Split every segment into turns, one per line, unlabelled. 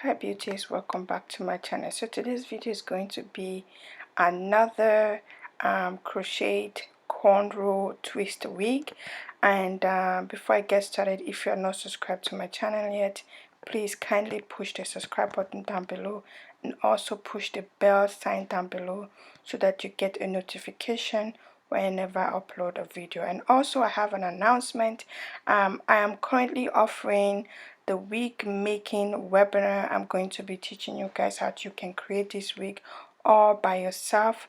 Hi beauties, welcome back to my channel. So today's video is going to be another crocheted cornrow twist wig. And before I get started, if you are not subscribed to my channel yet, please kindly push the subscribe button down below and also push the bell sign down below so that you get a notification whenever I upload a video. And also I have an announcement. I am currently offering the wig making webinar. I'm going to be teaching you guys how you can create this wig all by yourself,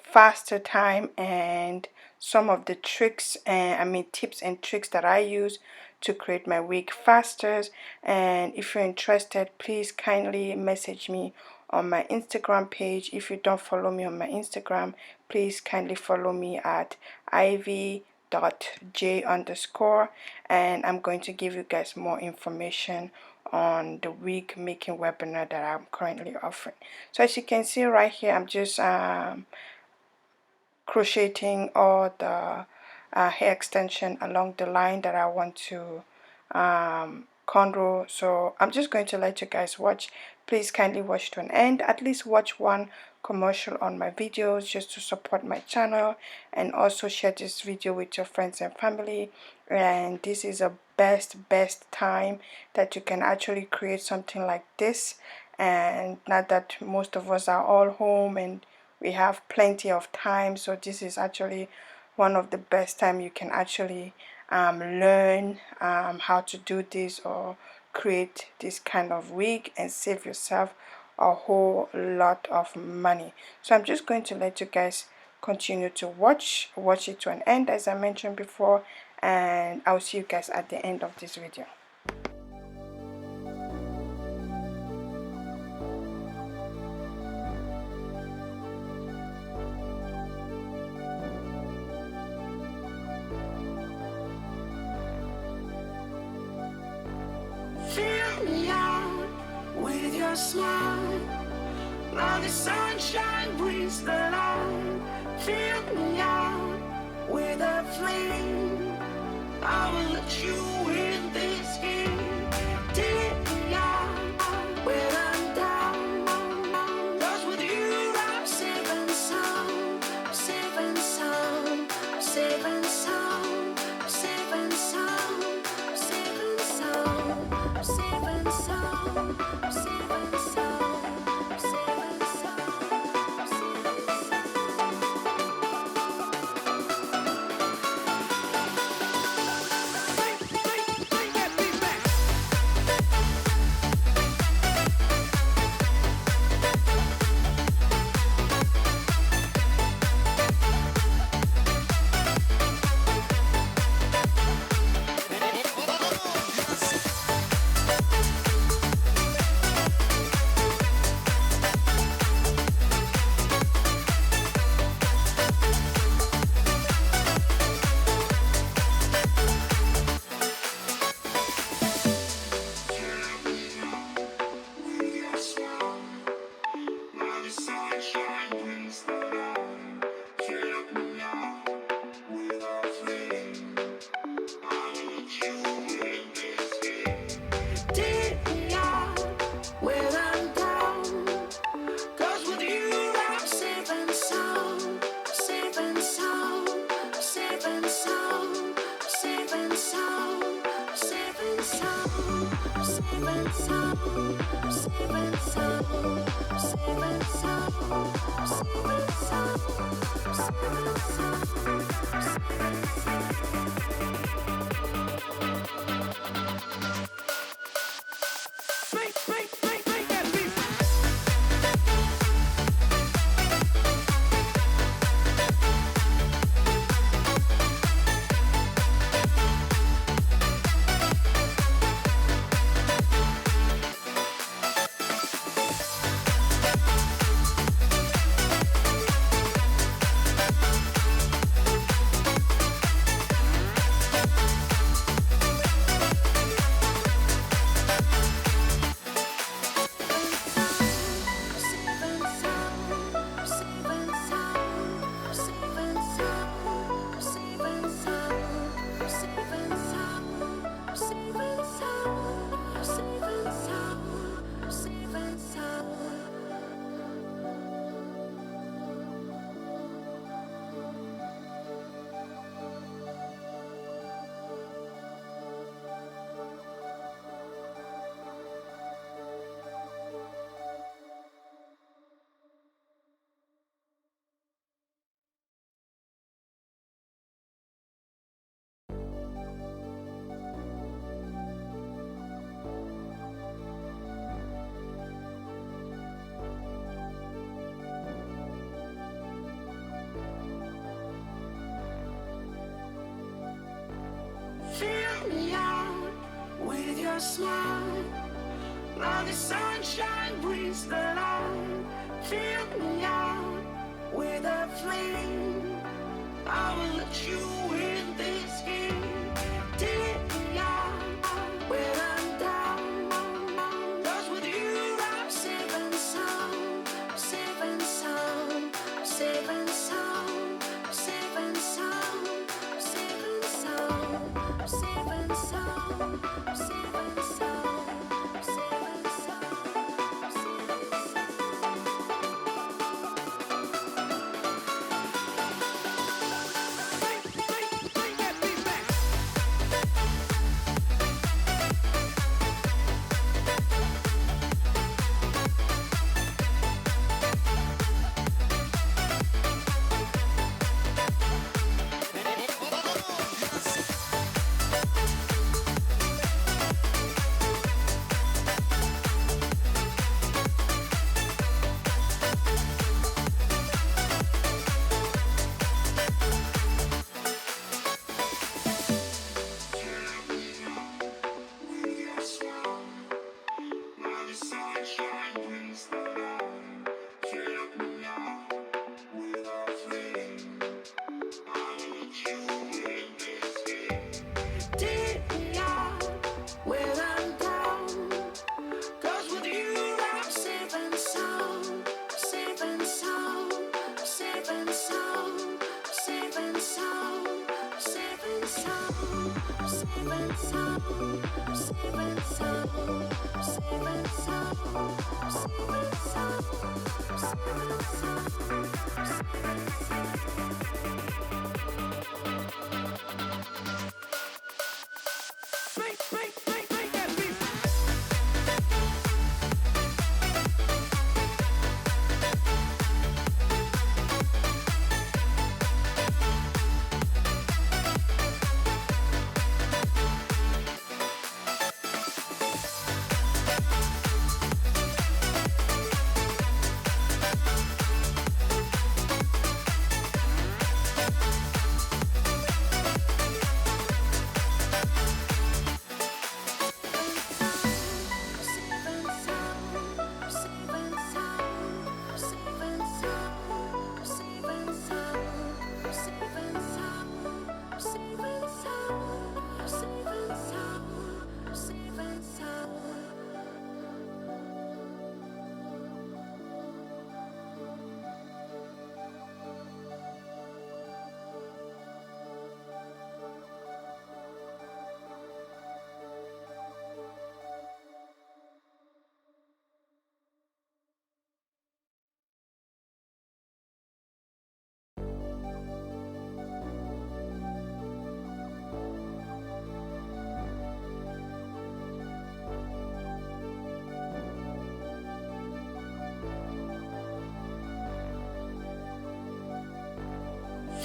faster time, and some of the tricks and tips and tricks that I use to create my wig faster. And if you're interested, please kindly message me on my Instagram page. If you don't follow me on my Instagram, please kindly follow me at ivy.j_, and I'm going to give you guys more information on the wig making webinar that I'm currently offering. So as you can see right here, I'm just crocheting all the hair extension along the line that I want to cornrow. So I'm just going to let you guys watch. Please kindly watch to an end. At least watch one commercial on my videos just to support my channel, and also share this video with your friends and family. And this is a best time that you can actually create something like this. And now that most of us are all home and we have plenty of time, so this is actually one of the best time you can actually learn how to do this or create this kind of wig and save yourself a whole lot of money. So I'm just going to let you guys continue to watch it to an end, as I mentioned before, and I'll see you guys at the end of this video.
Fill me out with your smile. Now the sunshine brings the light. Fill me out with a flame. I will let you in this game. Take me out when I'm down. 'Cause with you I'm safe and sound. I'm safe and sound. I'm safe and sound. I'm safe and sound. I'm safe and sound. I'm safe and sound. I'm safe and sound. I'm safe and sound. I'm safe and sound. smile. Now the sunshine brings the light. Fill me out with a flame. I will let you in this game. Take me out when I'm down. 'Cause with you I'm safe and sound. Safe and sound. Safe and sound. Safe and sound. Safe and sound. Safe and sound. Safe and sound. Safe and sound. Safe and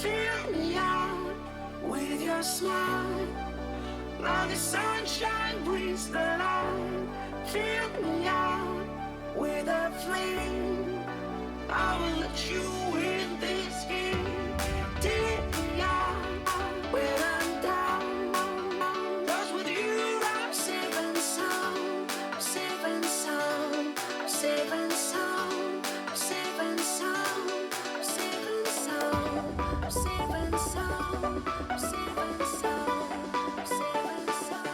fill me out with your smile. Now the sunshine brings the light. Fill me out with a flame. I will let you in this game. Take me out when I'm down. 'Cause with you I'm safe and sound. Safe and sound. Safe and sound. Safe and sound. Safe and sound. Safe and sound. Safe and sound. Safe and sound. Safe and sound.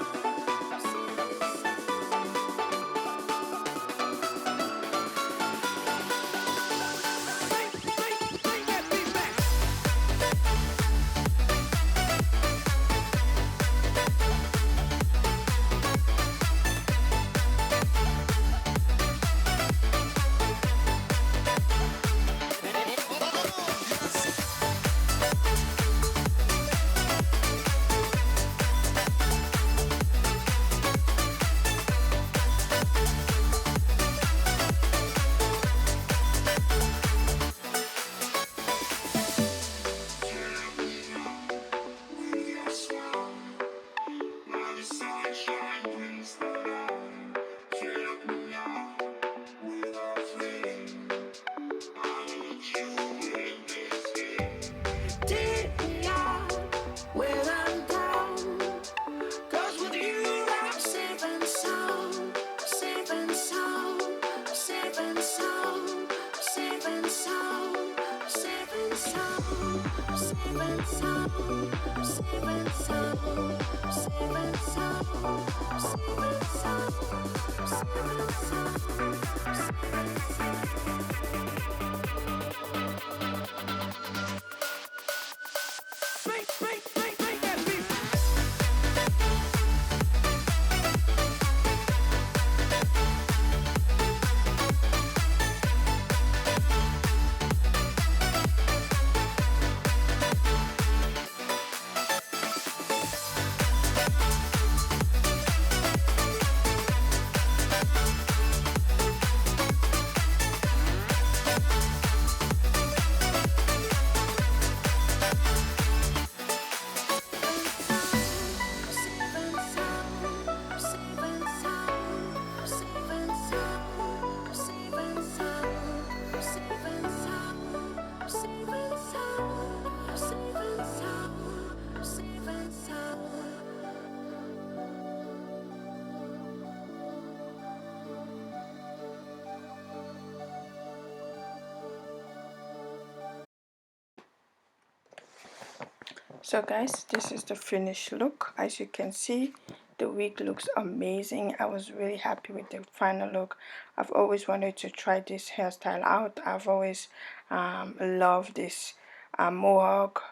So guys, this is the finished look. As you can see, the wig looks amazing. I was really happy with the final look. I've always wanted to try this hairstyle out. I've always loved this mohawk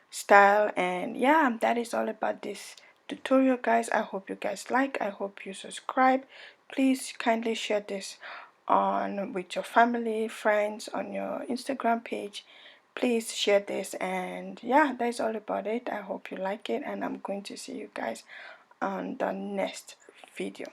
style, and yeah, that is all about this tutorial, guys. I hope you guys like. I hope you subscribe. Please kindly share this on with your family, friends, on your Instagram page. Please share this, and yeah, that's all about it. I hope you like it, and I'm going to see you guys on the next video.